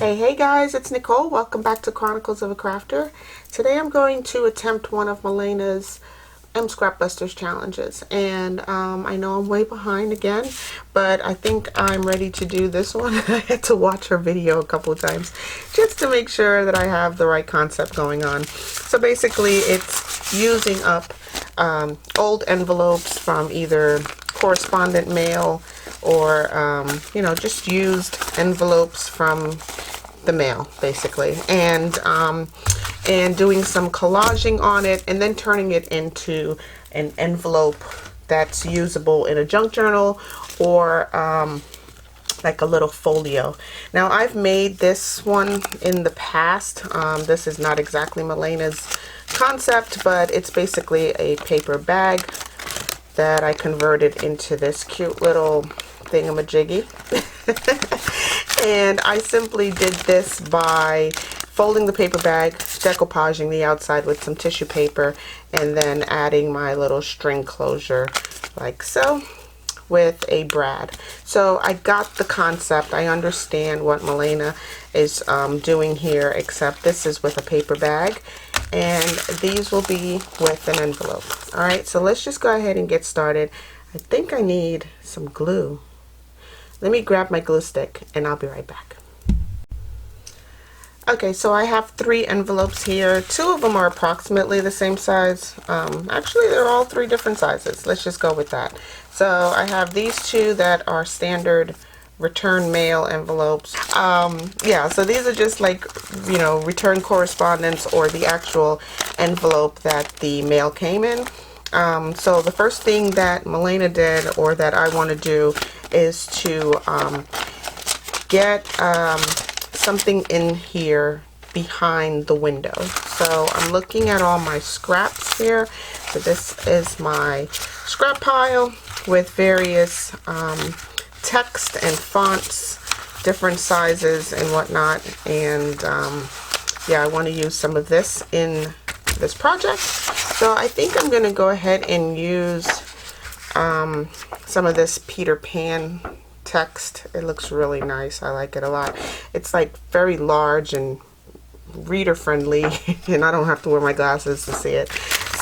Hey guys, it's Nicole. Welcome back to Chronicles of a Crafter. Today I'm going to attempt one of Malena's Scrap Busters challenges, and I know I'm way behind again, but I think I'm ready to do this one. I had to watch her video a couple of times just to make sure that I have the right concept going on. So basically it's using up old envelopes from either correspondent mail or you know, just used envelopes from the mail basically, and doing some collaging on it and then turning it into an envelope that's usable in a junk journal or like a little folio. Now I've made this one in the past. This is not exactly Malena's concept, but it's basically a paper bag that I converted into this cute little thingamajiggy. And I simply did this by folding the paper bag, decoupaging the outside with some tissue paper, and then adding my little string closure like so with a brad. So I got the concept. I understand what Malena is doing here, except this is with a paper bag and these will be with an envelope. Alright, so let's just go ahead and get started. I think I need some glue. Let me grab my glue stick and I'll be right back. Okay, so I have 3 envelopes here. 2 of them are approximately the same size. Actually, they're all 3 different sizes. Let's just go with that. So I have these 2 that are standard return mail envelopes. Yeah, so these are just like, you know, return correspondence or the actual envelope that the mail came in. So the first thing that Malena did, or that I want to do, is to get something in here behind the window. So I'm looking at all my scraps here. So this is my scrap pile with various text and fonts, different sizes and whatnot. And yeah, I want to use some of this in this project. So I think I'm going to go ahead and use some of this Peter Pan text. It looks really nice. I like it a lot. It's like very large and reader friendly and I don't have to wear my glasses to see it.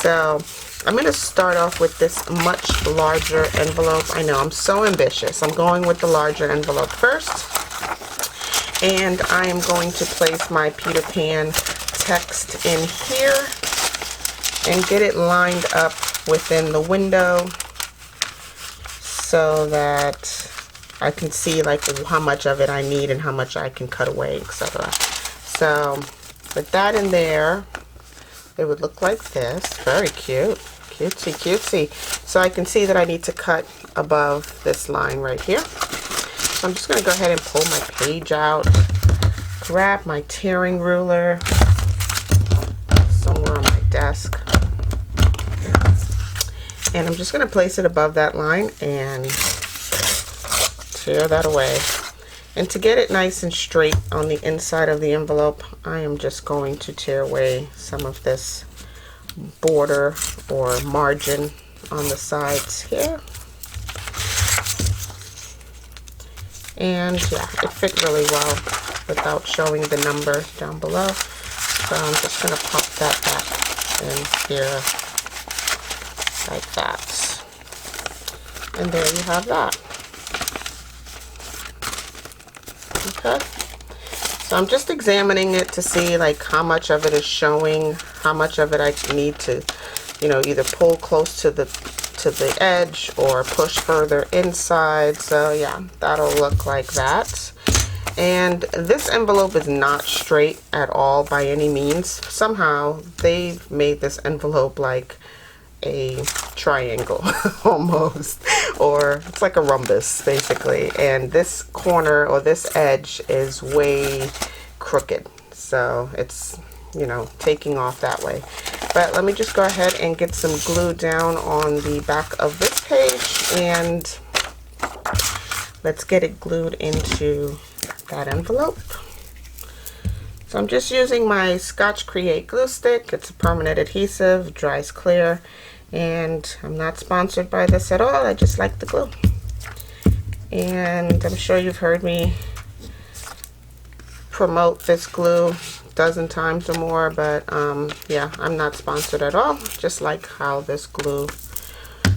So I'm going to start off with this much larger envelope. I know, I'm so ambitious. I'm going with the larger envelope first, and I am going to place my Peter Pan text in here and get it lined up within the window so that I can see like how much of it I need and how much I can cut away, etc. So with that in there, it would look like this. Very cute. Cutesy cutesy. So I can see that I need to cut above this line right here. So I'm just going to go ahead and pull my page out, grab my tearing ruler somewhere on my desk, and I'm just going to place it above that line and tear that away. And to get it nice and straight on the inside of the envelope, I am just going to tear away some of this border or margin on the sides here. And yeah, it fit really well without showing the number down below. So I'm just going to pop that back in here like that. And there you have that. Okay, so I'm just examining it to see like how much of it is showing, how much of it I need to, you know, either pull close to the edge or push further inside. So yeah, that'll look like that. And this envelope is not straight at all by any means. Somehow they've made this envelope like a triangle almost, or it's like a rhombus basically, and this corner or this edge is way crooked, so it's, you know, taking off that way. But let me just go ahead and get some glue down on the back of this page, and let's get it glued into that envelope. So I'm just using my Scotch Create glue stick. It's a permanent adhesive, dries clear, and I'm not sponsored by this at all. I just like the glue. And I'm sure you've heard me promote this glue a dozen times or more, but yeah, I'm not sponsored at all. Just like how this glue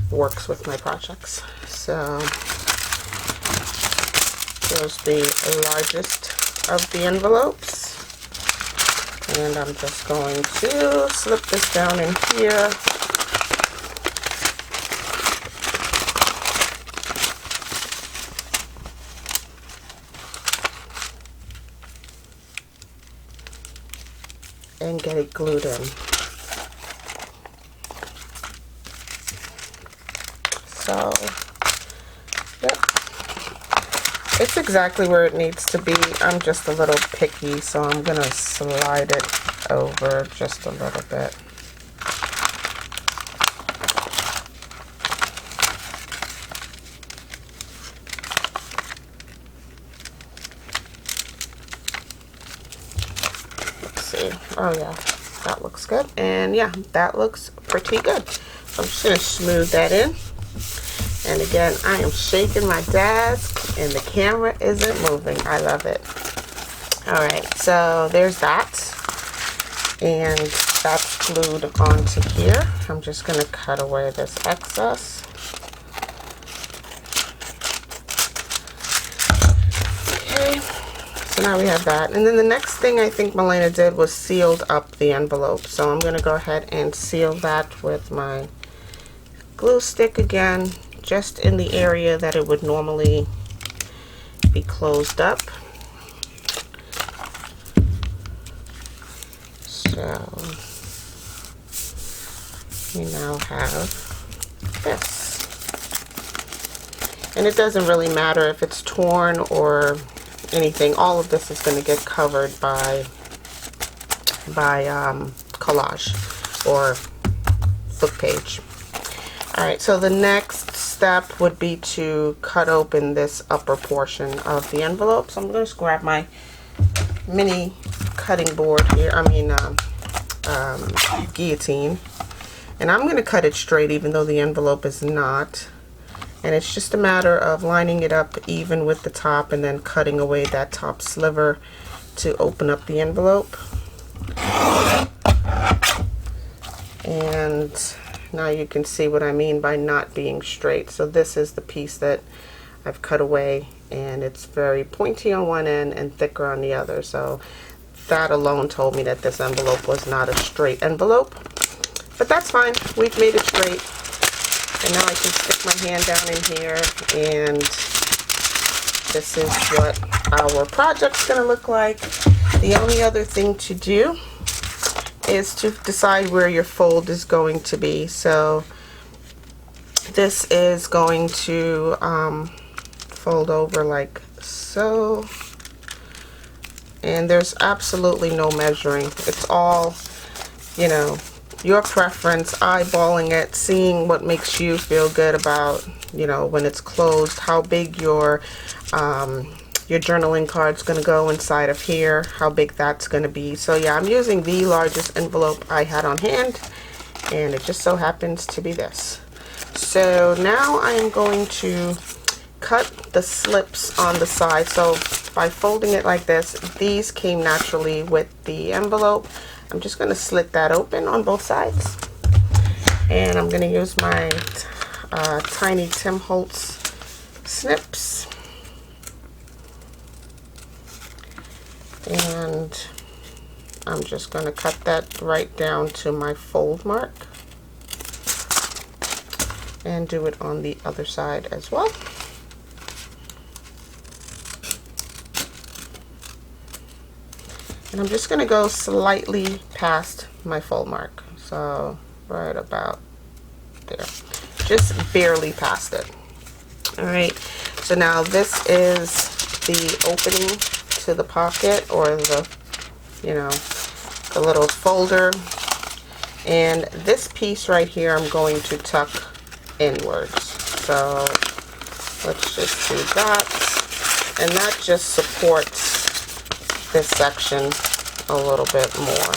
works with my projects. So here's the largest of the envelopes, and I'm just going to slip this down in here. And get it glued in. So, yep. It's exactly where it needs to be. I'm just a little picky, so I'm going to slide it over just a little bit. Oh yeah, that looks good. And yeah, that looks pretty good. So I'm just going to smooth that in. And again, I am shaking my desk and the camera isn't moving. I love it. Alright, so there's that. And that's glued onto here. I'm just going to cut away this excess. Okay. So now we have that. And then the next thing I think Milena did was sealed up the envelope. So I'm going to go ahead and seal that with my glue stick again, just in the area that it would normally be closed up. So we now have this. And it doesn't really matter if it's torn or anything. All of this is going to get covered by collage or book page. Alright, so the next step would be to cut open this upper portion of the envelope. So I'm going to just grab my mini cutting board here, guillotine, and I'm going to cut it straight even though the envelope is not. And it's just a matter of lining it up even with the top and then cutting away that top sliver to open up the envelope. And now you can see what I mean by not being straight. So this is the piece that I've cut away, and it's very pointy on one end and thicker on the other. So that alone told me that this envelope was not a straight envelope. But that's fine. We've made it straight. And now I can stick my hand down in here, and this is what our project's going to look like. The only other thing to do is to decide where your fold is going to be. So this is going to fold over like so. And there's absolutely no measuring. It's all, you know, your preference, eyeballing it, seeing what makes you feel good about, you know, when it's closed, how big your journaling card's going to go inside of here, how big that's going to be. So yeah, I'm using the largest envelope I had on hand, and it just so happens to be this. So now I am going to cut the slips on the side. So by folding it like this, these came naturally with the envelope. I'm just going to slit that open on both sides, and I'm going to use my tiny Tim Holtz snips, and I'm just going to cut that right down to my fold mark and do it on the other side as well. And I'm just going to go slightly past my fold mark. So right about there. Just barely past it. Alright, so now this is the opening to the pocket, or the, you know, the little folder. And this piece right here I'm going to tuck inwards. So let's just do that. And that just supports this section a little bit more.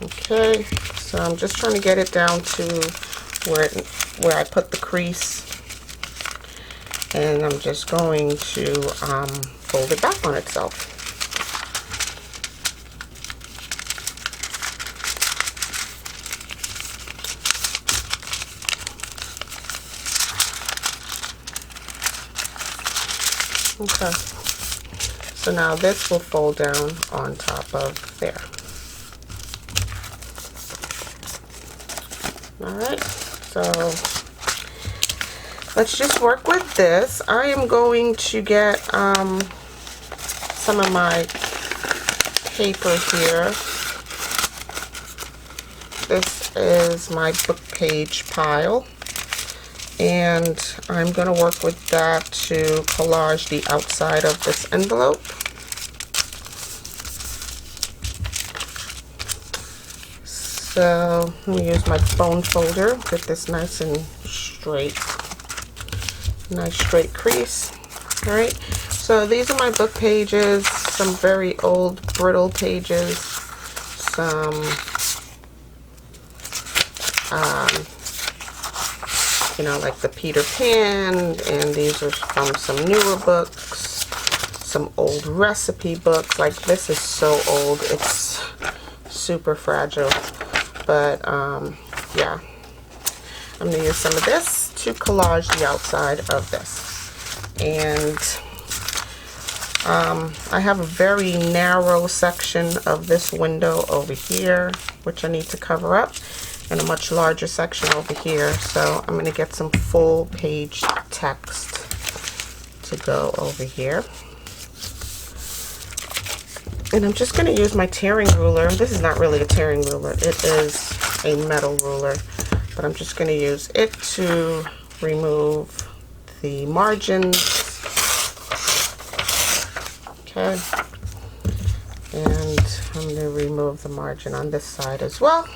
Okay, so I'm just trying to get it down to where I put the crease. And I'm just going to fold it back on itself. Okay, so now this will fold down on top of there. Alright, so let's just work with this. I am going to get some of my paper here. This is my book page pile. And I'm going to work with that to collage the outside of this envelope. So let me use my bone folder, get this nice and straight. Nice straight crease. Alright, so these are my book pages, some very old brittle pages, some you know, like the Peter Pan, and these are from some newer books, some old recipe books. Like, this is so old, it's super fragile, but yeah, I'm gonna use some of this to collage the outside of this. And I have a very narrow section of this window over here, which I need to cover up, and a much larger section over here. So I'm going to get some full page text to go over here. And I'm just going to use my tearing ruler. This is not really a tearing ruler, it is a metal ruler, but I'm just going to use it to remove the margins. Okay, and I'm going to remove the margin on this side as well.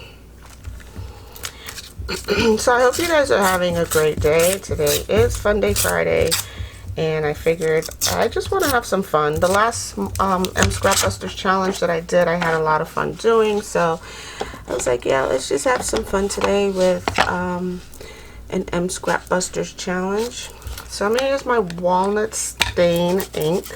So I hope you guys are having a great day. Today is Funday Friday, and I figured I just want to have some fun. The last M Scrap Busters challenge that I did, I had a lot of fun doing, so I was like, yeah, let's just have some fun today with an M Scrap Busters challenge. So I'm going to use my walnut stain ink,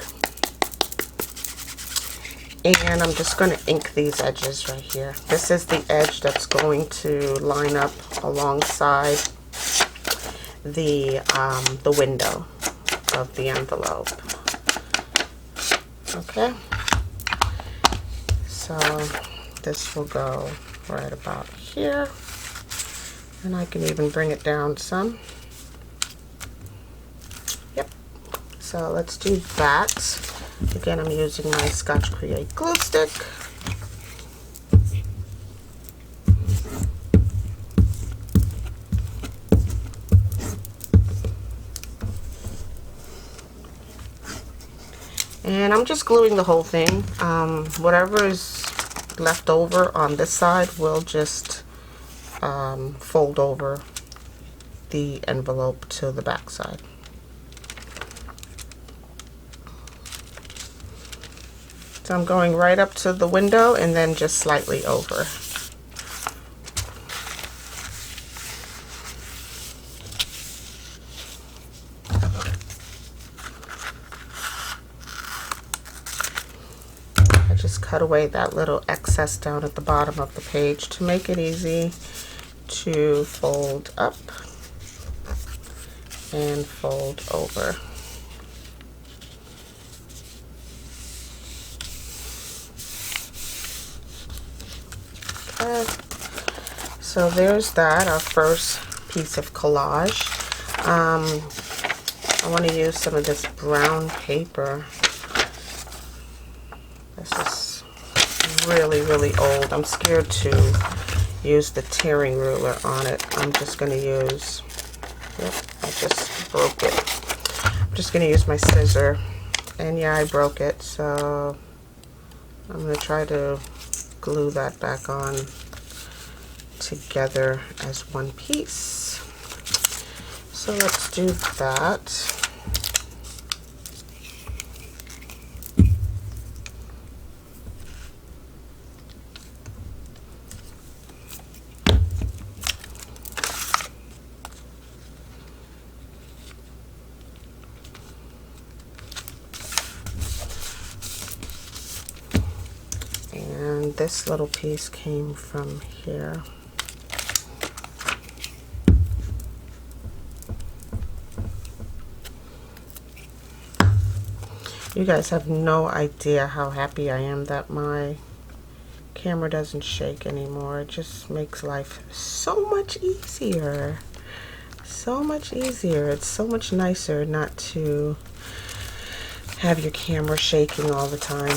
and I'm just going to ink these edges right here. This is the edge that's going to line up alongside the window of the envelope. Okay, so this will go right about here, and I can even bring it down some. Yep, so let's do that. Again, I'm using my Scotch Create glue stick. And I'm just gluing the whole thing. Whatever is left over on this side will just fold over the envelope to the back side. So I'm going right up to the window and then just slightly over. I just cut away that little excess down at the bottom of the page to make it easy to fold up and fold over. So there's that, our first piece of collage. I want to use some of this brown paper. This is really, really old. I'm scared to use the tearing ruler on it. I'm just going to use, yep, I just broke it. I'm just going to use my scissor. And yeah, I broke it, so I'm going to try to glue that back on together as one piece. So let's do that. this little piece came from here. You guys have no idea how happy I am that my camera doesn't shake anymore. It just makes life so much easier. So much easier. It's so much nicer not to have your camera shaking all the time.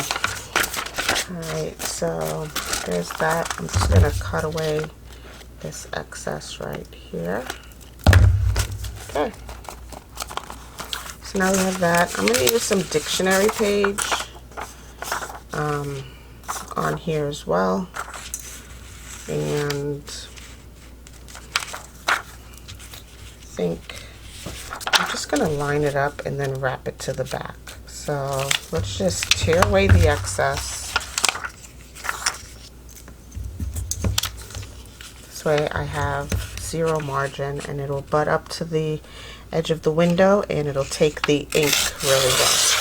Alright, so there's that. I'm just going to cut away this excess right here. Okay. So now we have that. I'm going to use some dictionary page on here as well. And I think I'm just going to line it up and then wrap it to the back. So let's just tear away the excess. This way I have zero margin, and it'll butt up to the edge of the window and it'll take the ink really well.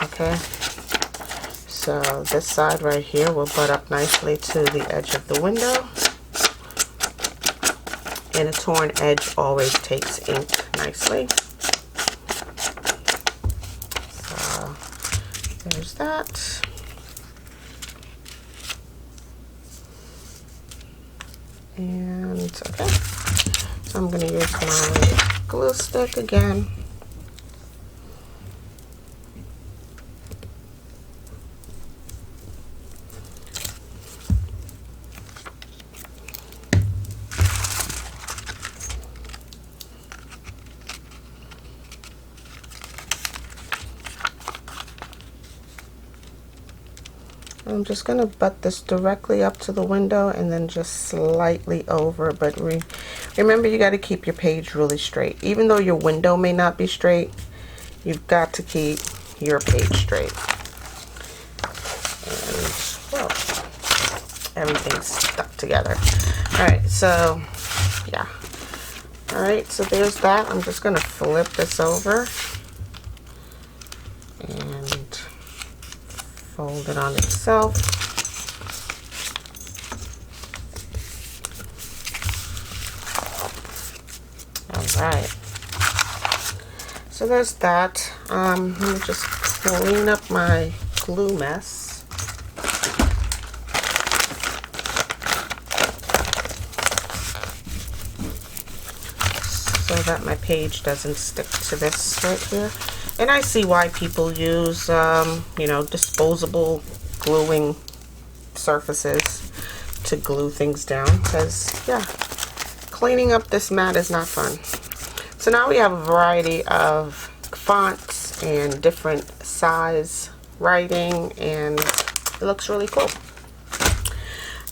Okay, so this side right here will butt up nicely to the edge of the window, and a torn edge always takes ink nicely. So there's that. And okay, so I'm going to use my glue stick again. I'm just going to butt this directly up to the window and then just slightly over, but remember, you got to keep your page really straight. Even though your window may not be straight, you've got to keep your page straight. And, well, everything's stuck together. Alright, so, yeah. Alright, so there's that. I'm just going to flip this over and fold it on itself. Alright, so there's that. Let me just clean up my glue mess. So that my page doesn't stick to this right here. And I see why people use, you know, disposable gluing surfaces to glue things down, because, yeah, cleaning up this mat is not fun. So now we have a variety of fonts and different size writing, and it looks really cool.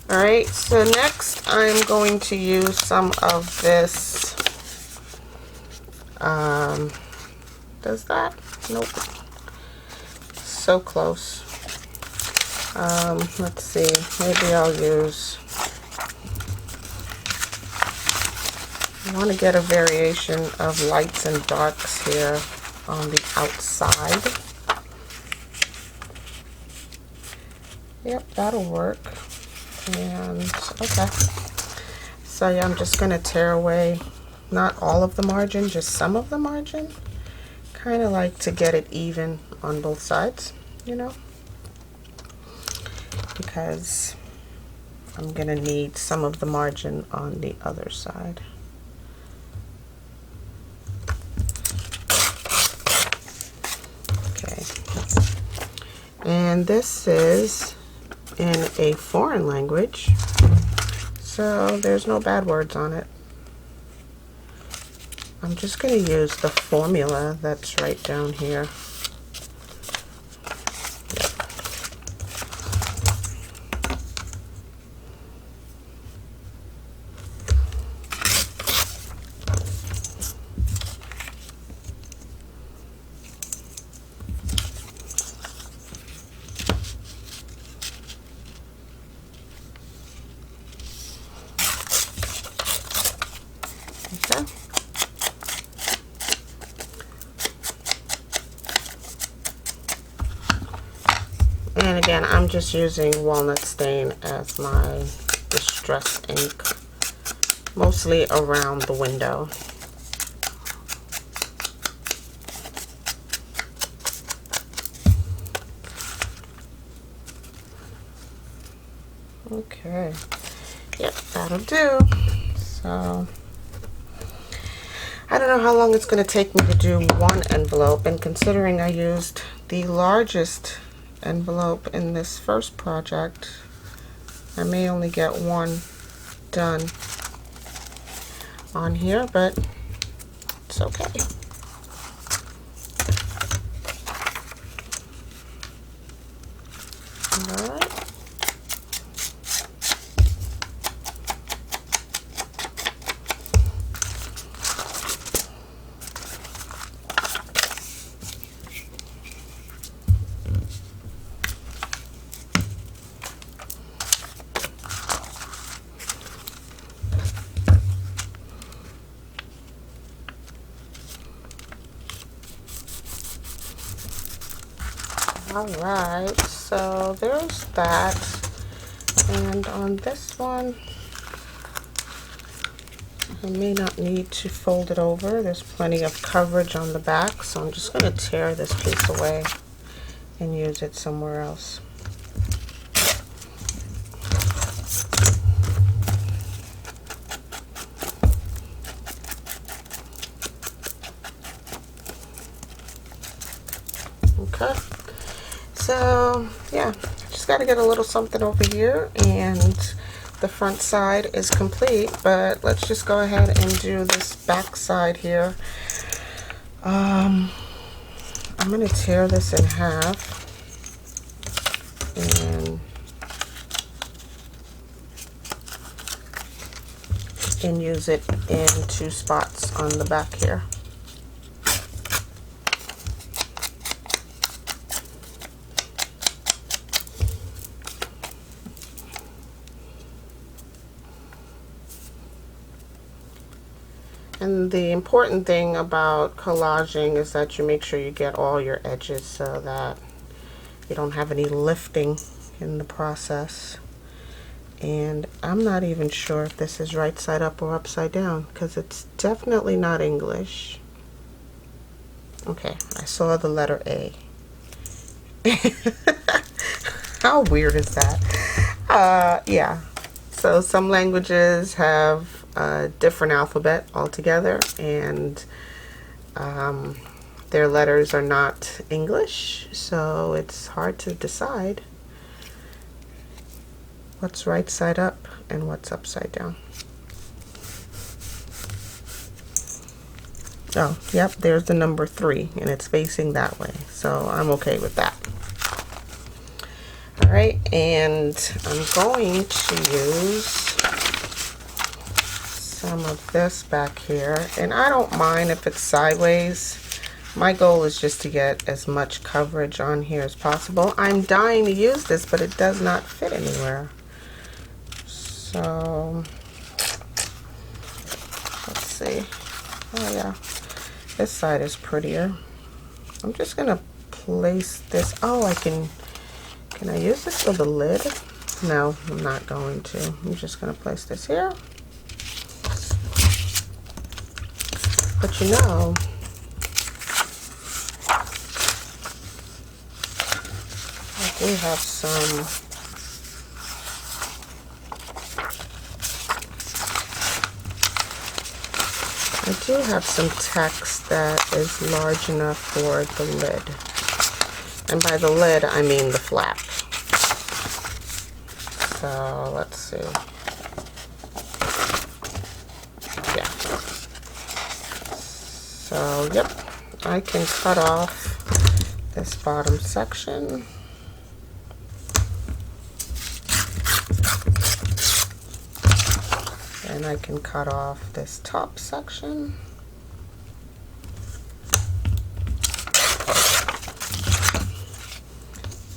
Alright, so next I'm going to use some of this, does that? Nope. So close. Let's see. Maybe I'll use, I want to get a variation of lights and darks here on the outside. Yep, that'll work. And, okay. So yeah, I'm just going to tear away not all of the margin, just some of the margin. Kind of like to get it even on both sides, you know, because I'm gonna need some of the margin on the other side. Okay, and this is in a foreign language, so there's no bad words on it. I'm just going to use the formula that's right down here. Yep. Okay. I'm just using walnut stain as my distress ink, mostly around the window. Okay, yep, that'll do. So I don't know how long it's going to take me to do one envelope, and considering I used the largest envelope in this first project, I may only get one done on here, but it's okay. All right. Alright, so there's that, and on this one I may not need to fold it over. There's plenty of coverage on the back, so I'm just going to tear this piece away and use it somewhere else. Okay. So yeah, just got to get a little something over here, and the front side is complete, but let's just go ahead and do this back side here. I'm going to tear this in half and use it in 2 spots on the back here. And the important thing about collaging is that you make sure you get all your edges so that you don't have any lifting in the process. And I'm not even sure if this is right side up or upside down, because it's definitely not English. Okay, I saw the letter A. How weird is that? Yeah, so some languages have a different alphabet altogether, and their letters are not English, so it's hard to decide what's right side up and what's upside down. Oh, yep, there's the number 3, and it's facing that way, so I'm okay with that. All right, and I'm going to use some of this back here, and I don't mind if it's sideways. My goal is just to get as much coverage on here as possible. I'm dying to use this, but it does not fit anywhere. So let's see. Oh yeah, this side is prettier. I'm just gonna place this. Oh, I can I use this for the lid? No, I'm not going to. I'm just gonna place this here. But you know, I do have some text that is large enough for the lid. And by the lid, I mean the flap. So let's see. Yeah. So, yep, I can cut off this bottom section. And I can cut off this top section.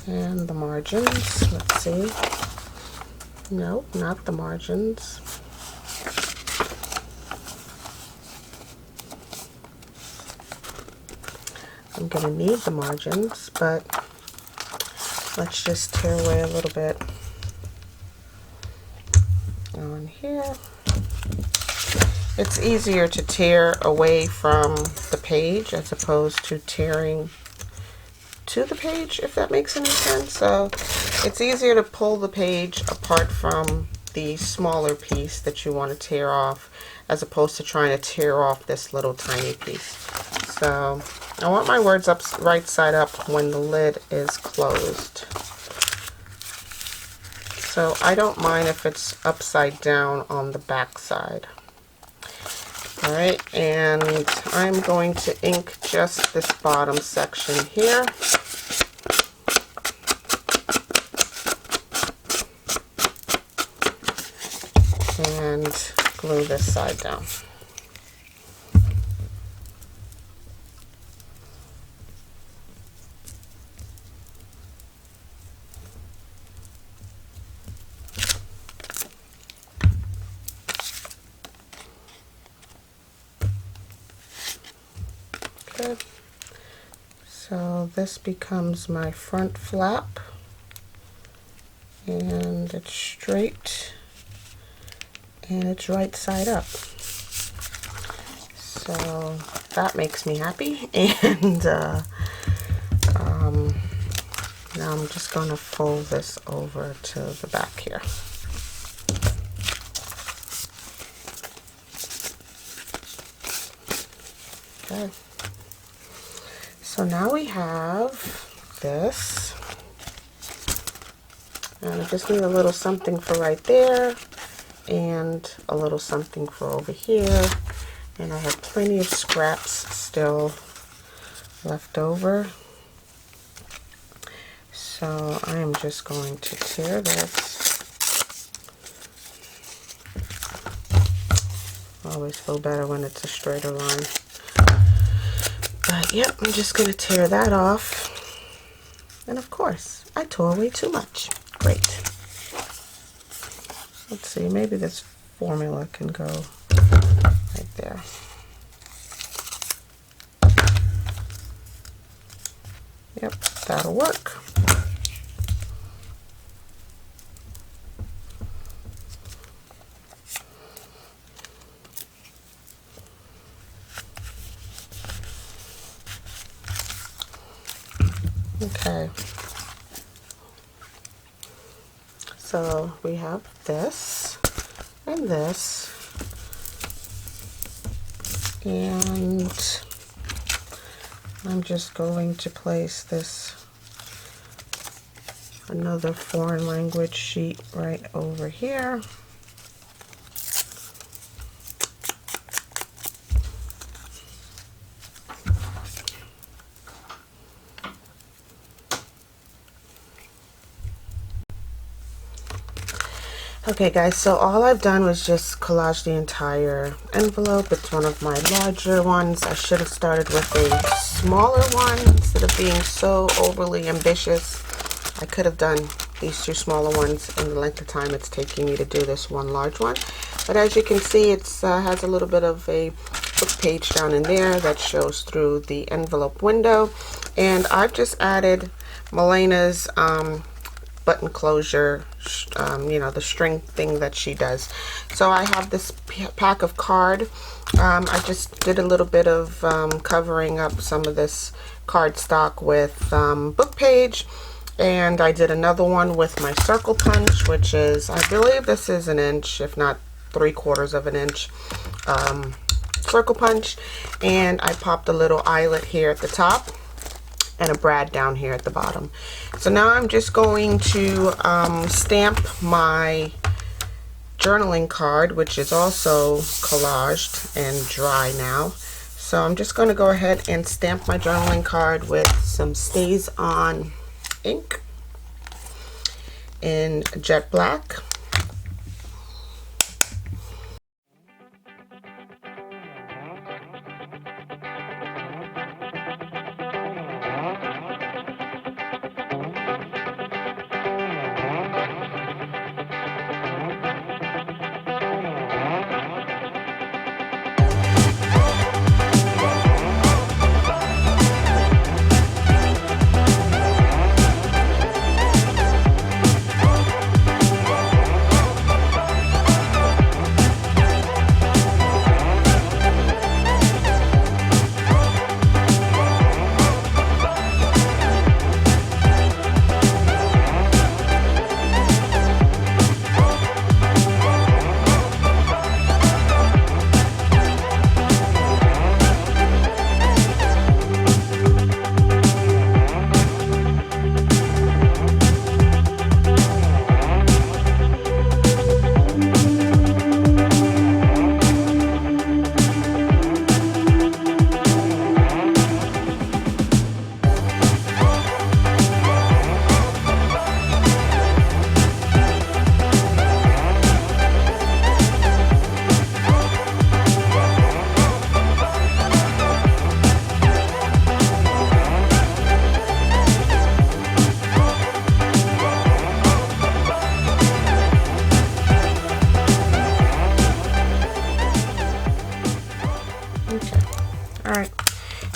And the margins, let's see. No, not the margins. I'm gonna need the margins, but Let's just tear away a little bit on here. It's easier to tear away from the page as opposed to tearing to the page, if that makes any sense. So it's easier to pull the page apart from the smaller piece that you want to tear off as opposed to trying to tear off this little tiny piece. So I want my words up right side up when the lid is closed. So I don't mind if it's upside down on the back side. All right, and I'm going to ink just this bottom section here. And glue this side down. Good. So this becomes my front flap, and it's straight and it's right side up. So that makes me happy. And now I'm just going to fold this over to the back here. Okay. So now we have this, and I just need a little something for right there and a little something for over here, and I have plenty of scraps still left over. So I am just going to tear this. I always feel better when it's a straighter line. But yep, I'm just going to tear that off. And of course, I tore away too much. Great. Let's see, maybe this formula can go right there. Yep, that'll work. Okay, so we have this and this, and I'm just going to place this another foreign language sheet right over here. Okay guys, so all I've done was just collage the entire envelope. It's one of my larger ones. I should have started with a smaller one instead of being so overly ambitious. I could have done these two smaller ones in the length of time it's taking me to do this one large one. But as you can see, it has a little bit of a book page down in there that shows through the envelope window. And I've just added Melena's button closure, you know, the string thing that she does. So I have this pack of card. I just did a little bit of covering up some of this cardstock with book page, and I did another one with my circle punch, which is, I believe this is an inch, if not 3/4 of an inch circle punch, and I popped a little eyelet here at the top and a brad down here at the bottom. So now I'm just going to stamp my journaling card, which is also collaged and dry now. So I'm just going to go ahead and stamp my journaling card with some Stays On ink in jet black.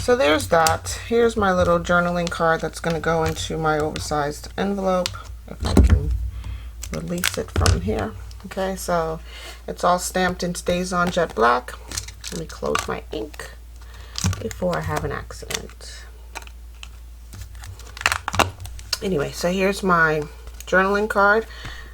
So there's that. Here's my little journaling card that's going to go into my oversized envelope, if I can release it from here. Okay, so it's all stamped in StazOn Jet Black. Let me close my ink before I have an accident. Anyway, so here's my journaling card.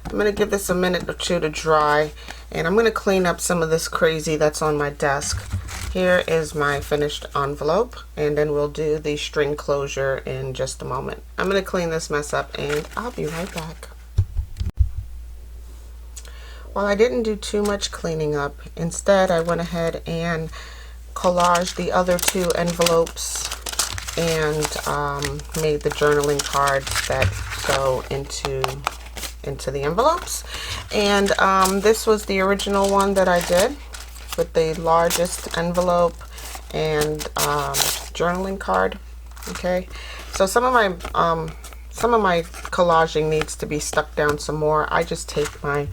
I'm going to give this a minute or two to dry, and I'm going to clean up some of this crazy that's on my desk. Here is my finished envelope, and then we'll do the string closure in just a moment. I'm going to clean this mess up, and I'll be right back. Well, I didn't do too much cleaning up. Instead, I went ahead and collaged the other two envelopes and made the journaling cards that go into the envelopes. And this was the original one that I did, with the largest envelope and journaling card. Okay, so some of my collaging needs to be stuck down some more. I just take my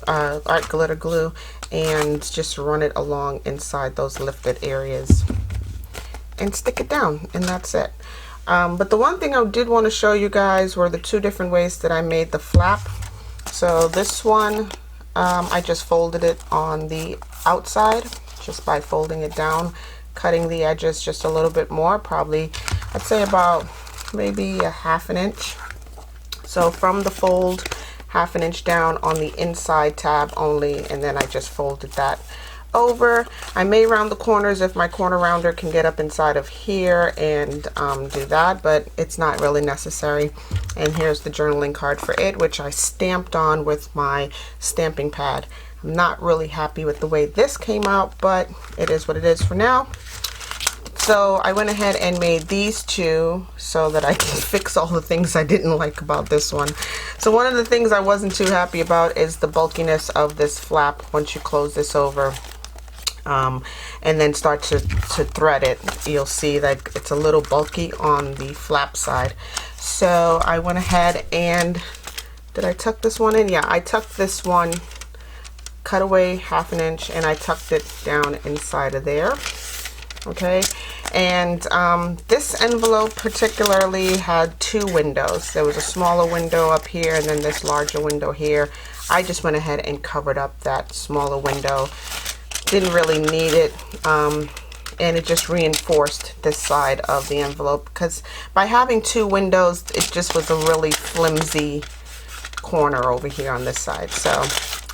art glitter glue and just run it along inside those lifted areas and stick it down, and that's it. But the one thing I did want to show you guys were the two different ways that I made the flap. So this one, I just folded it on the outside just by folding it down, cutting the edges just a little bit more, probably I'd say about maybe a ½ inch. So from the fold, ½ inch down on the inside tab only, and then I just folded that over. I may round the corners if my corner rounder can get up inside of here and do that, but it's not really necessary. And here's the journaling card for it, which I stamped on with my stamping pad. I'm not really happy with the way this came out, but it is what it is for now. So I went ahead and made these two so that I can fix all the things I didn't like about this one. So one of the things I wasn't too happy about is the bulkiness of this flap once you close this over. And then start to thread it, you'll see that it's a little bulky on the flap side. So I went ahead and, did I tuck this one in? Yeah, I tucked this one, cut away ½ inch, and I tucked it down inside of there. Okay, and this envelope particularly had two windows. There was a smaller window up here and then this larger window here. I just went ahead and covered up that smaller window. Didn't really need it, and it just reinforced this side of the envelope, because by having two windows it just was a really flimsy corner over here on this side. So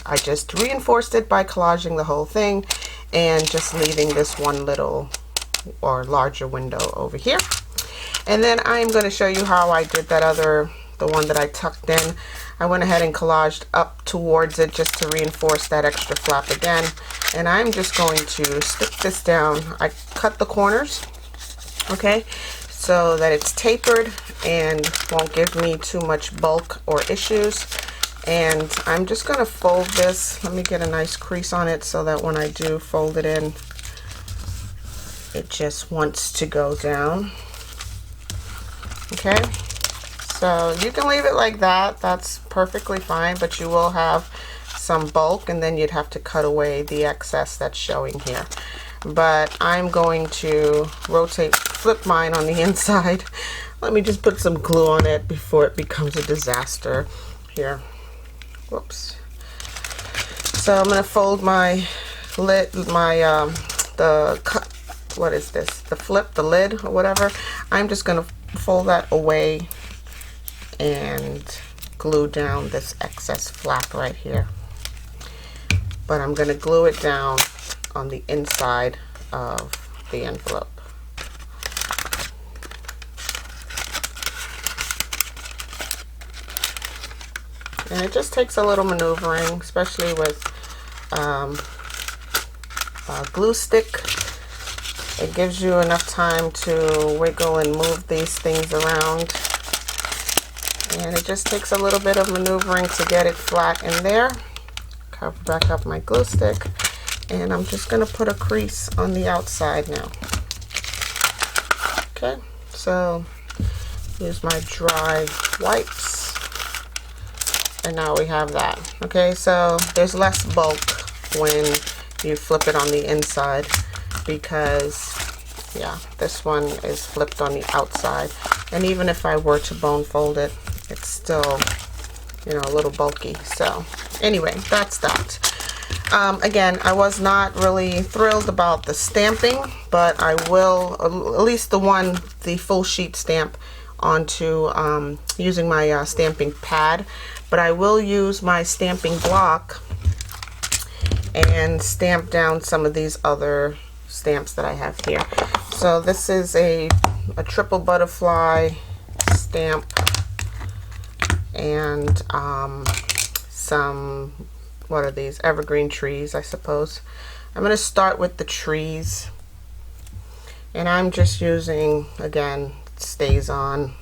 I just reinforced it by collaging the whole thing and just leaving this one little or larger window over here. And then I'm going to show you how I did that the one that I tucked in. I went ahead and collaged up towards it just to reinforce that extra flap again. And I'm just going to stick this down. I cut the corners, okay, so that it's tapered and won't give me too much bulk or issues. And I'm just going to fold this. Let me get a nice crease on it so that when I do fold it in, it just wants to go down. Okay, so you can leave it like that. That's perfectly fine, but you will have some bulk, and then you'd have to cut away the excess that's showing here. But I'm going to flip mine on the inside. Let me just put some glue on it before it becomes a disaster here. Whoops. So I'm going to fold my lid, what is this? The lid or whatever. I'm just going to fold that away and glue down this excess flap right here. But I'm going to glue it down on the inside of the envelope. And it just takes a little maneuvering, especially with a glue stick. It gives you enough time to wiggle and move these things around. And it just takes a little bit of maneuvering to get it flat in there. Cover back up my glue stick. And I'm just going to put a crease on the outside now. Okay, so here's my dry wipes. And now we have that. Okay, so there's less bulk when you flip it on the inside, because yeah, this one is flipped on the outside, and even if I were to bone fold it, it's still, you know, a little bulky. So anyway, that's that. Again, I was not really thrilled about the stamping, but I will, at least the full sheet stamp onto using my stamping pad, but I will use my stamping block and stamp down some of these other stamps that I have here. So this is a triple butterfly stamp and some, what are these, evergreen trees, I suppose. I'm going to start with the trees, and I'm just using, again, Stays On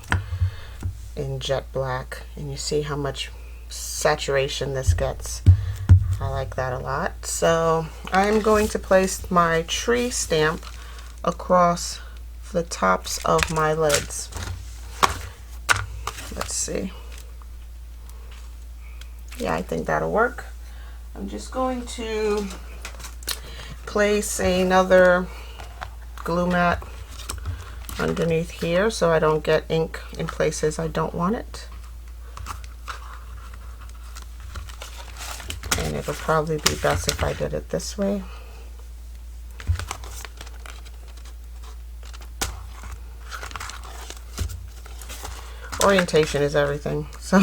in jet black, and you see how much saturation this gets. I like that a lot. So I'm going to place my tree stamp across the tops of my lids. Let's see. Yeah, I think that'll work. I'm just going to place another glue mat underneath here so I don't get ink in places I don't want it. And it'll probably be best if I did it this way. Orientation is everything. So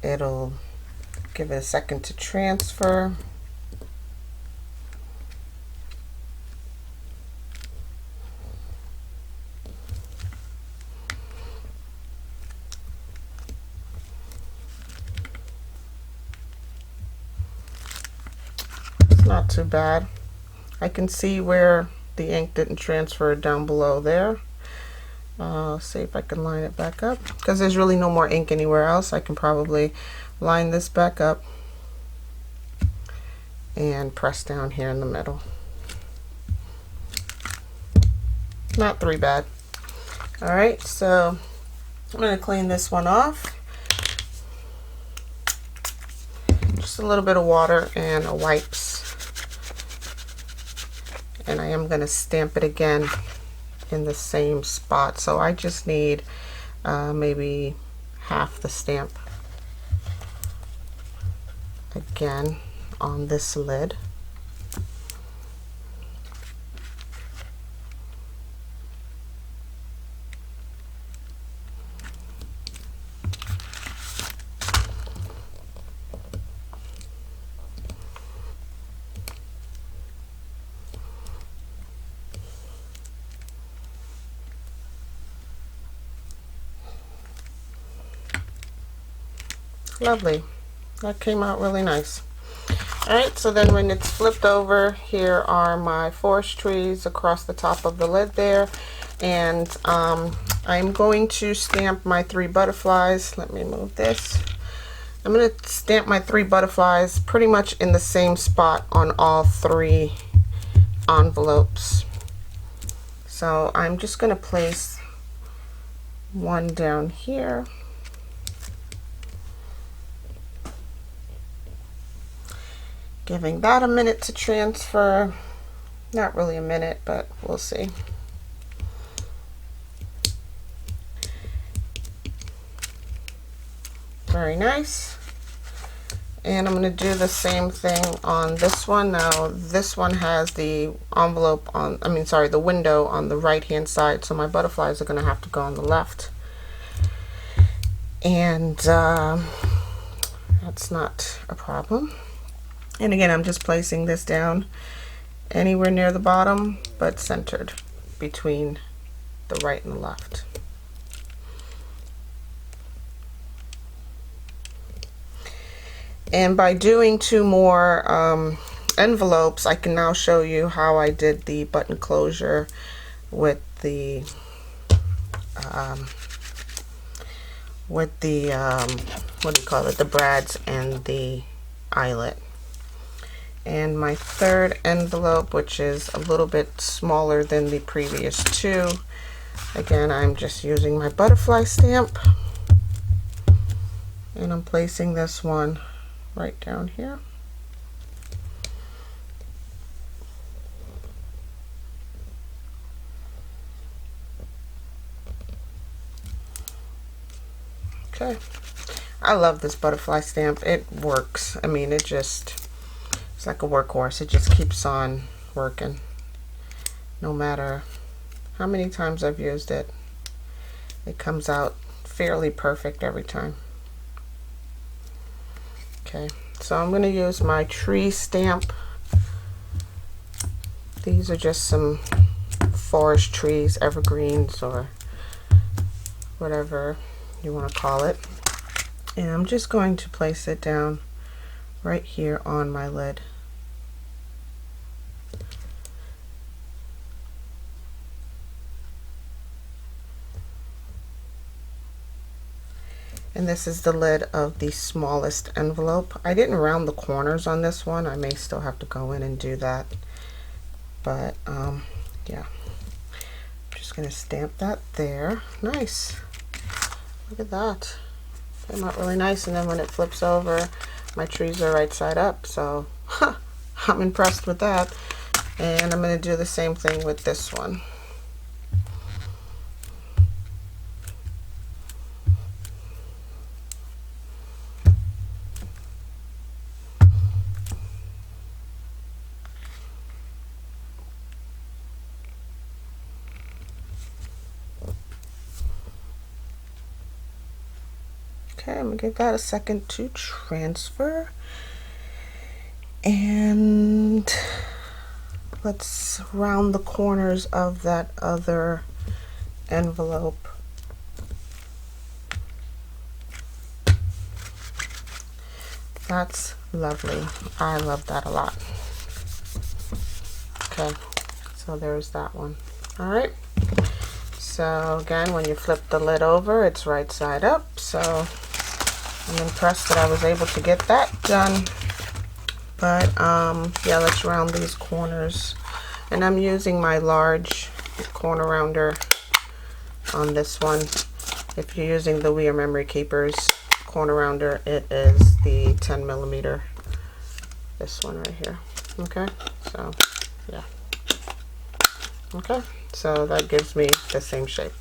it'll give it a second to transfer. Not too bad. I can see where the ink didn't transfer down below there. See if I can line it back up, because there's really no more ink anywhere else. I can probably line this back up and press down here in the middle. Not too bad. Alright, so I'm going to clean this one off. Just a little bit of water and a wipes. And I am going to stamp it again in the same spot. So I just need maybe half the stamp again on this lid. Lovely. That came out really nice. Alright, so then when it's flipped over, here are my forest trees across the top of the lid there. And I'm going to stamp my 3 butterflies. Let me move this. I'm going to stamp my 3 butterflies pretty much in the same spot on all 3 envelopes. So I'm just going to place one down here. Giving that a minute to transfer. Not really a minute, but we'll see. Very nice. And I'm going to do the same thing on this one. Now this one has the envelope on, the window on the right hand side, so my butterflies are going to have to go on the left. And that's not a problem. And again, I'm just placing this down anywhere near the bottom, but centered between the right and the left. And by doing 2 more envelopes, I can now show you how I did the button closure with the what do you call it, the brads and the eyelet. And my 3rd envelope, which is a little bit smaller than the previous 2, again, I'm just using my butterfly stamp, and I'm placing this one right down here. Okay. I love this butterfly stamp. It works. I mean, it's like a workhorse. It just keeps on working. No matter how many times I've used it, it comes out fairly perfect every time. Okay, so I'm going to use my tree stamp. These are just some forest trees, evergreens, or whatever you want to call it. And I'm just going to place it down right here on my lid. And this is the lid of the smallest envelope. I didn't round the corners on this one. I may still have to go in and do that. But yeah, I'm just going to stamp that there. Nice. Look at that. Came out really nice. And then when it flips over, my trees are right side up. So I'm impressed with that. And I'm going to do the same thing with this one. Okay, I'm going to give that a second to transfer. And let's round the corners of that other envelope. That's lovely. I love that a lot. Okay, so there's that one. All right. So again, when you flip the lid over, it's right side up. So I'm impressed that I was able to get that done. But yeah, let's round these corners. And I'm using my large corner rounder on this one. If you're using the We Are Memory Keepers corner rounder, it is the 10 millimeter. This one right here. Okay, so yeah. Okay, so that gives me the same shape.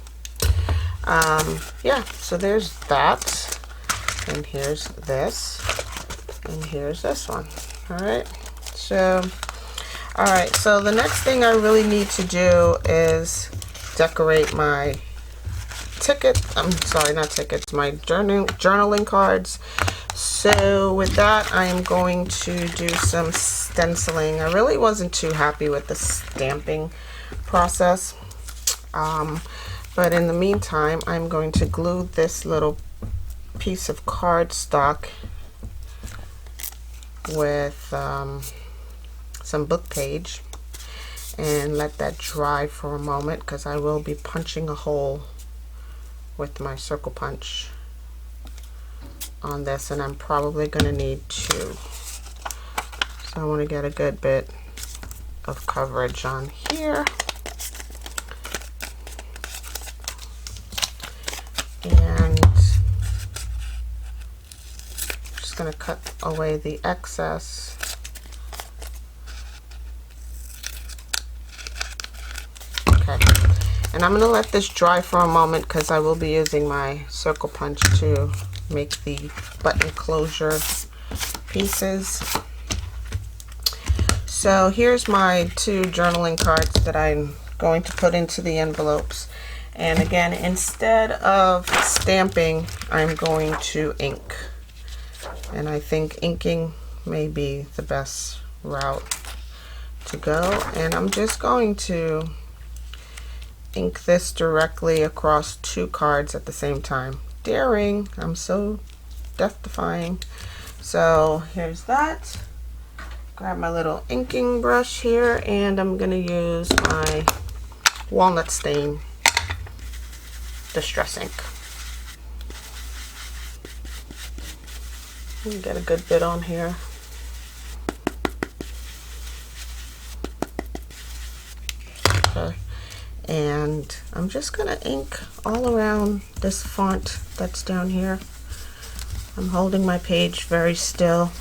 Yeah, so there's that. And here's this. And here's this one. Alright, so the next thing I really need to do is decorate my my journaling cards. So with that, I am going to do some stenciling. I really wasn't too happy with the stamping process, but in the meantime, I'm going to glue this little piece of cardstock with some book page and let that dry for a moment, because I will be punching a hole with my circle punch on this, and I'm probably going to need two. So I want to get a good bit of coverage on here. And just going to cut away the excess. Okay. And I'm going to let this dry for a moment, because I will be using my circle punch to make the button closure pieces. So here's my two journaling cards that I'm going to put into the envelopes. And again, instead of stamping, I'm going to ink. And I think inking may be the best route to go. And I'm just going to ink this directly across two cards at the same time. Daring, I'm so death-defying. So here's that. Grab my little inking brush here, and I'm going to use my walnut stain distress ink. Get a good bit on here. Okay. And I'm just going to ink all around this font that's down here. I'm holding my page very still,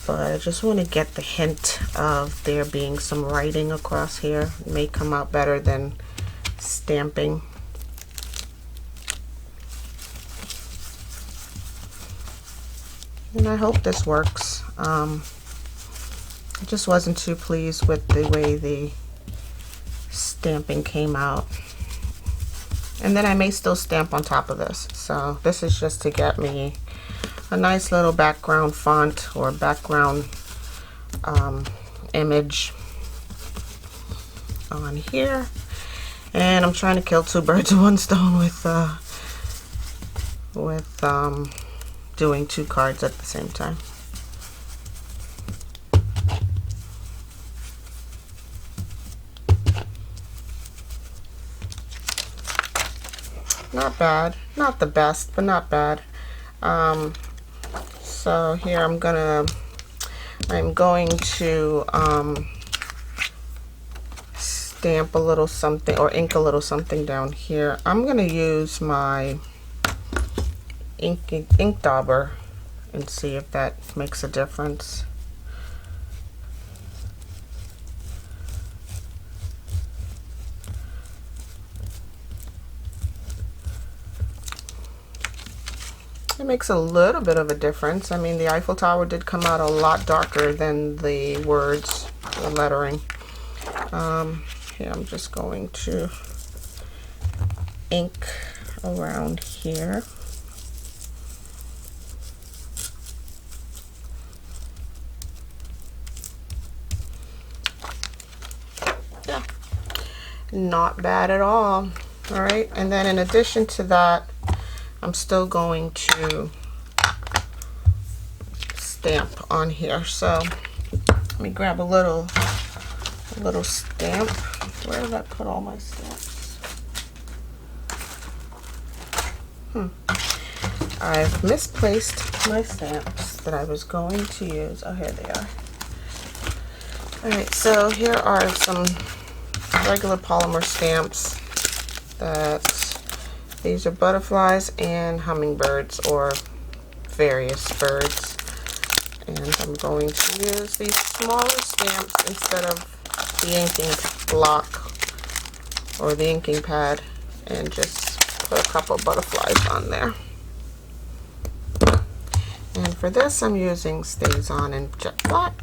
but I just want to get the hint of there being some writing across here. It may come out better than stamping. And I hope this works. I just wasn't too pleased with the way the stamping came out. And then I may still stamp on top of this. So this is just to get me a nice little background font or background image on here. And I'm trying to kill two birds with one stone with doing two cards at the same time. Not bad, not the best, but not bad. So here I'm going to stamp a little something or ink a little something down here. I'm going to use my ink dauber and see if that makes a difference. It makes a little bit of a difference. I mean, the Eiffel Tower did come out a lot darker than the words, the lettering. Here I'm just going to ink around here. Yeah, not bad at all. All right, and then in addition to that, I'm still going to stamp on here. So let me grab a little stamp. Where did I put all my stamps? I've misplaced my stamps that I was going to use. Oh, here they are. Alright, so here are some regular polymer stamps that these are butterflies and hummingbirds or various birds. And I'm going to use these smaller stamps instead of the inking block or the inking pad and just put a couple butterflies on there. And for this I'm using Stays On and Jet Black.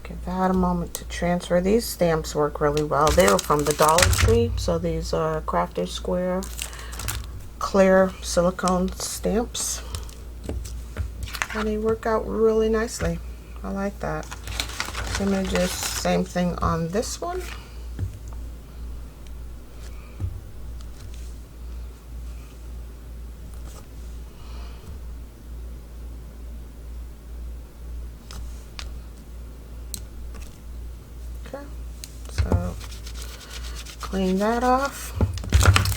Give that a moment to transfer. These stamps work really well. They were from the Dollar Tree, so these are Crafty Square clear silicone stamps. And they work out really nicely. I like that. Images, same thing on this one. Okay, so clean that off,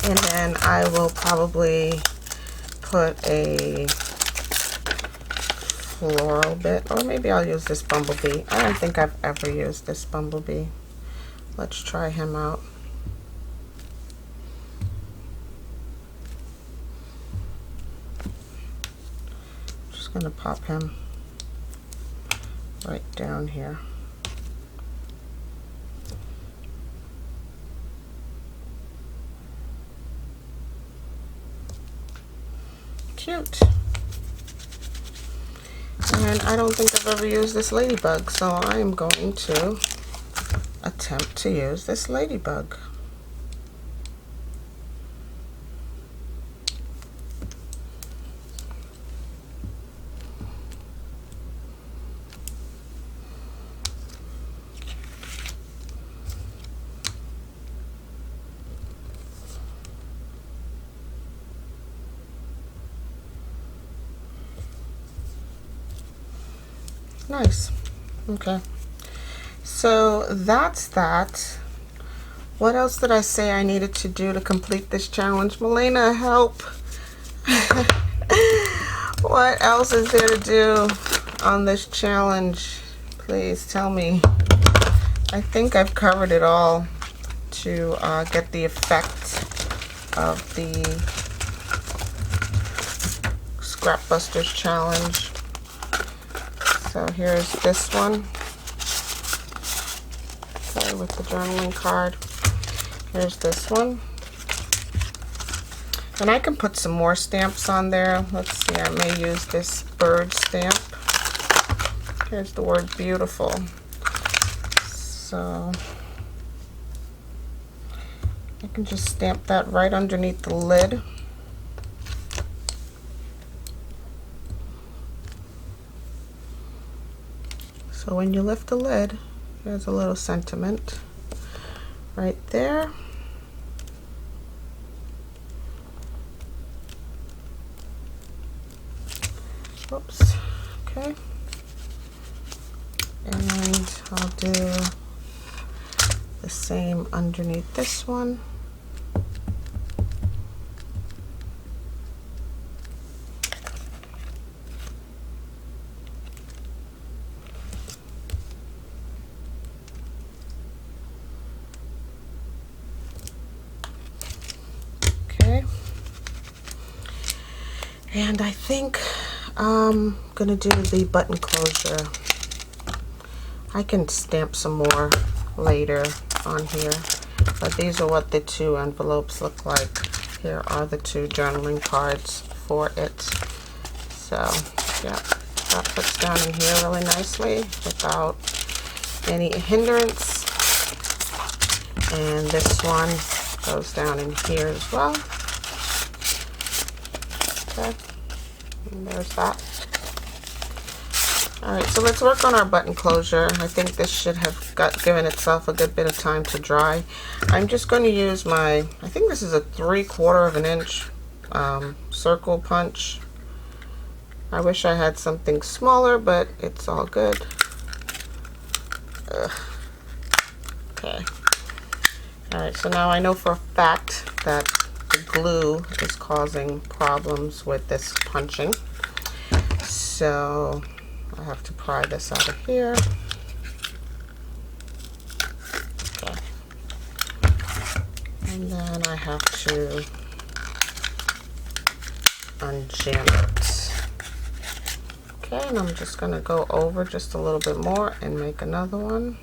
and then I will probably put a floral bit, or maybe I'll use this bumblebee. I don't think I've ever used this bumblebee. Let's try him out. Just gonna pop him right down here. Cute. And I don't think I've ever used this ladybug, so I am going to attempt to use this ladybug. Nice. Okay. So that's that. What else did I say I needed to do to complete this challenge? Milena, help. What else is there to do on this challenge? Please tell me. I think I've covered it all to get the effect of the Scrap Busters challenge. So here's this one. Okay, with the journaling card. Here's this one. And I can put some more stamps on there. Let's see, I may use this bird stamp. Here's the word beautiful. So I can just stamp that right underneath the lid. So when you lift the lid, there's a little sentiment right there. Oops, okay. And I'll do the same underneath this one. Okay. And I think I'm gonna do the button closure. I can stamp some more later on here, but these are what the two envelopes look like. Here are the two journaling cards for it. So yeah, that puts down in here really nicely without any hindrance. And this one goes down in here as well. Okay, and there's that. Alright, so let's work on our button closure. I think this should have given itself a good bit of time to dry. I'm just going to use my, I think this is a 3/4 of an inch circle punch. I wish I had something smaller, but it's all good. Ugh. Okay. Alright, so now I know for a fact that the glue is causing problems with this punching. So I have to pry this out of here. Okay. And then I have to unjam it. Okay, and I'm just going to go over just a little bit more and make another one.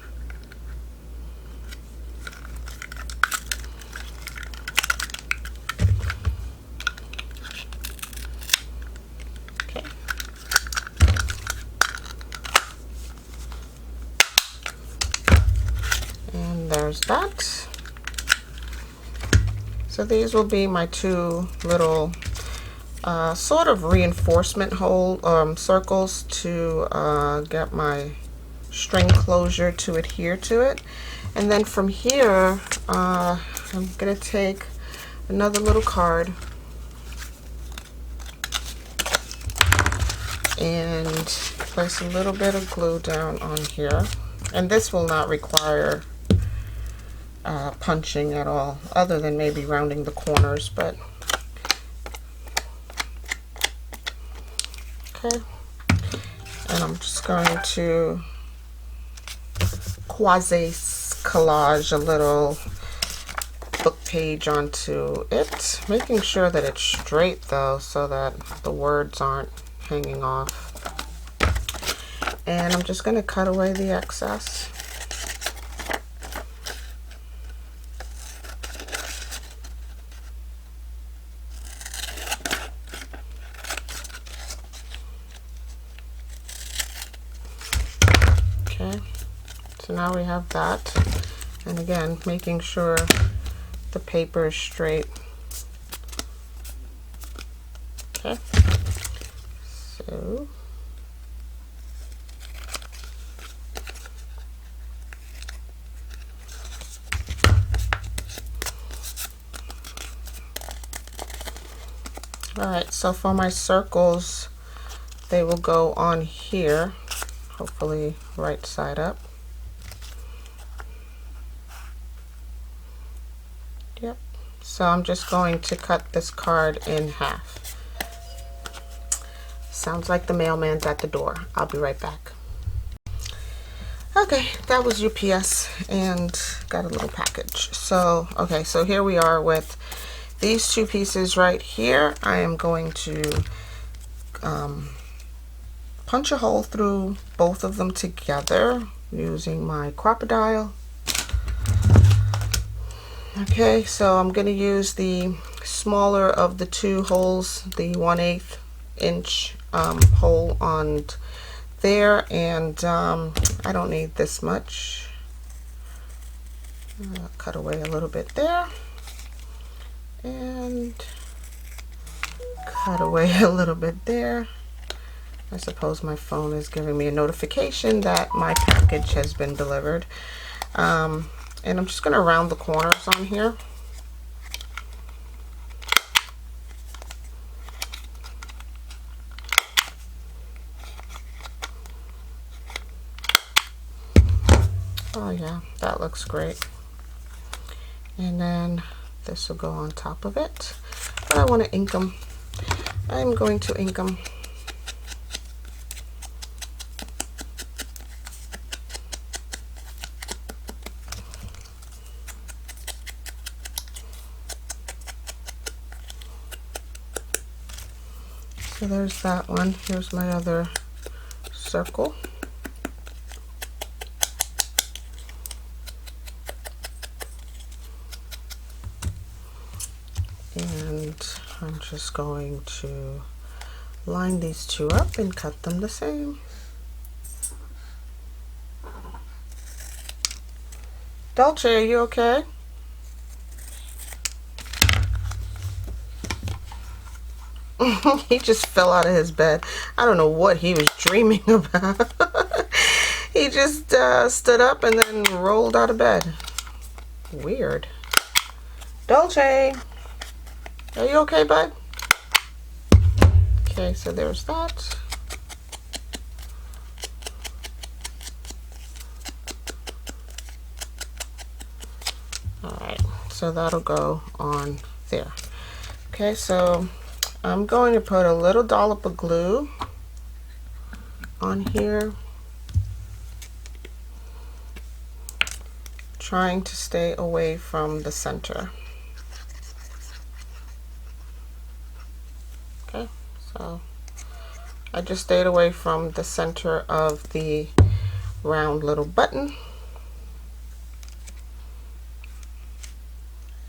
There's that. So these will be my two little sort of reinforcement hole circles to get my string closure to adhere to it. And then from here, I'm gonna take another little card and place a little bit of glue down on here. And this will not require punching at all, other than maybe rounding the corners, but okay. And I'm just going to quasi collage a little book page onto it, making sure that it's straight though, so that the words aren't hanging off. And I'm just going to cut away the excess. Okay, so now we have that, and again, making sure the paper is straight. Okay, so alright, so for my circles, they will go on here, hopefully right side up. Yep. So I'm just going to cut this card in half. Sounds like the mailman's at the door. I'll be right back. Okay, that was UPS and got a little package. So, okay, so here we are with these two pieces right here. I am going to punch a hole through both of them together using my crocodile Okay, so I'm going to use the smaller of the two holes, the 1/8 inch hole on there, and I don't need this much. Cut away a little bit there, and cut away a little bit there. I suppose my phone is giving me a notification that my package has been delivered. And I'm just going to round the corners on here. Oh yeah, that looks great. And then this will go on top of it. But I want to ink them. I'm going to ink them. So there's that one. Here's my other circle. And I'm just going to line these two up and cut them the same. Dolce, are you okay? He just fell out of his bed. I don't know what he was dreaming about. He just stood up and then rolled out of bed. Weird. Dolce, are you okay, bud? Okay, so there's that. Alright, so that'll go on there. Okay, so I'm going to put a little dollop of glue on here, trying to stay away from the center. Okay, so I just stayed away from the center of the round little button.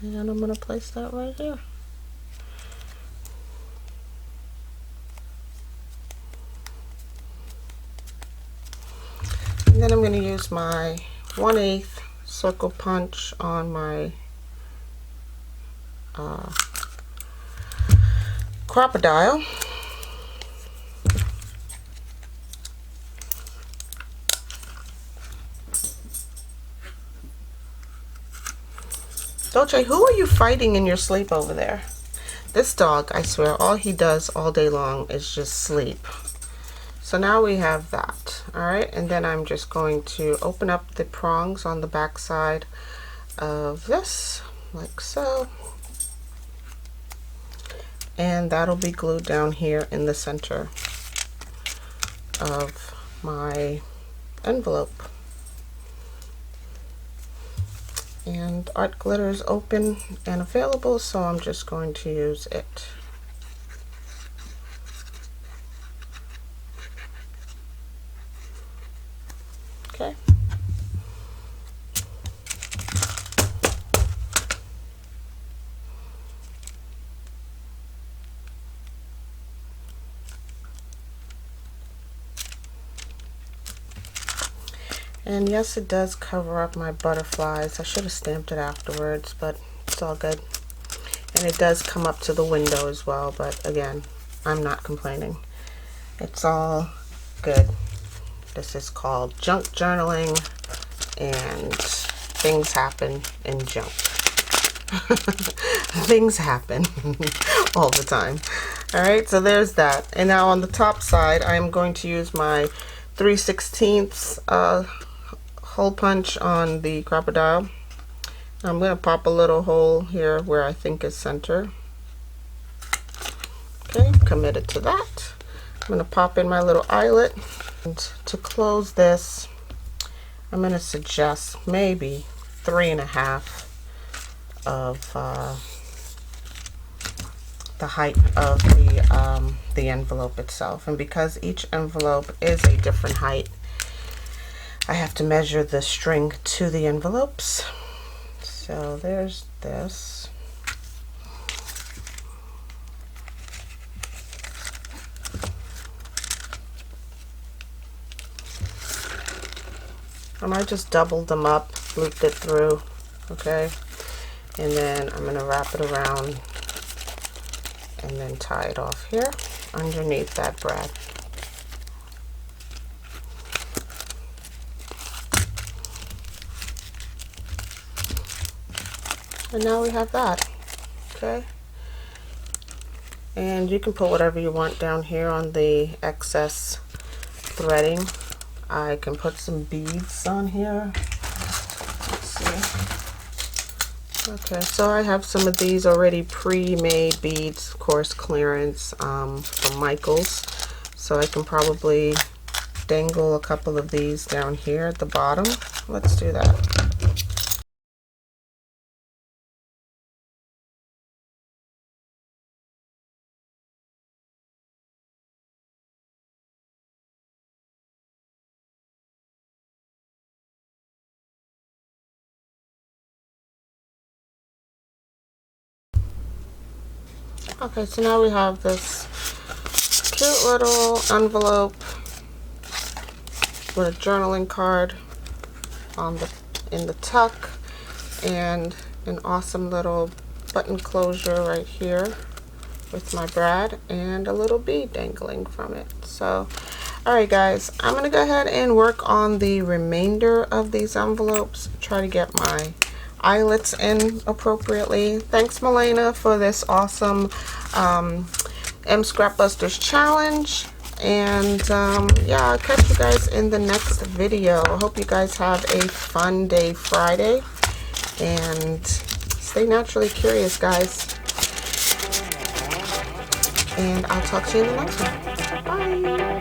And I'm going to place that right here. And then I'm going to use my 1/8 circle punch on my crocodile. Dolce, who are you fighting in your sleep over there? This dog, I swear, all he does all day long is just sleep. So now we have that. Alright, and then I'm just going to open up the prongs on the back side of this, like so. And that'll be glued down here in the center of my envelope. And art glitter is open and available, so I'm just going to use it. Okay. And yes, it does cover up my butterflies. I should have stamped it afterwards, but it's all good. And it does come up to the window as well, but again, I'm not complaining. It's all good. This is called junk journaling, and things happen in junk. Things happen all the time. Alright, so there's that. And now on the top side, I'm going to use my 3/16 hole punch on the crocodile. I'm going to pop a little hole here where I think is center. Okay, committed to that. I'm going to pop in my little eyelet. And to close this, I'm going to suggest maybe 3.5 of the height of the envelope itself. And because each envelope is a different height, I have to measure the string to the envelopes. So there's this. And I just doubled them up, looped it through, okay? And then I'm gonna wrap it around and then tie it off here underneath that brad. And now we have that, okay? And you can put whatever you want down here on the excess threading. I can put some beads on here. Let's see. Okay, so I have some of these already pre-made beads, of course, clearance from Michael's. So I can probably dangle a couple of these down here at the bottom. Let's do that. Okay, so now we have this cute little envelope with a journaling card on in the tuck, and an awesome little button closure right here with my brad and a little bead dangling from it. So alright guys, I'm gonna go ahead and work on the remainder of these envelopes, try to get my eyelets in appropriately. Thanks Milena for this awesome M Scrapbusters challenge, and yeah, I'll catch you guys in the next video. I hope you guys have a fun day Friday, and stay naturally curious guys, and I'll talk to you in the next one. Bye.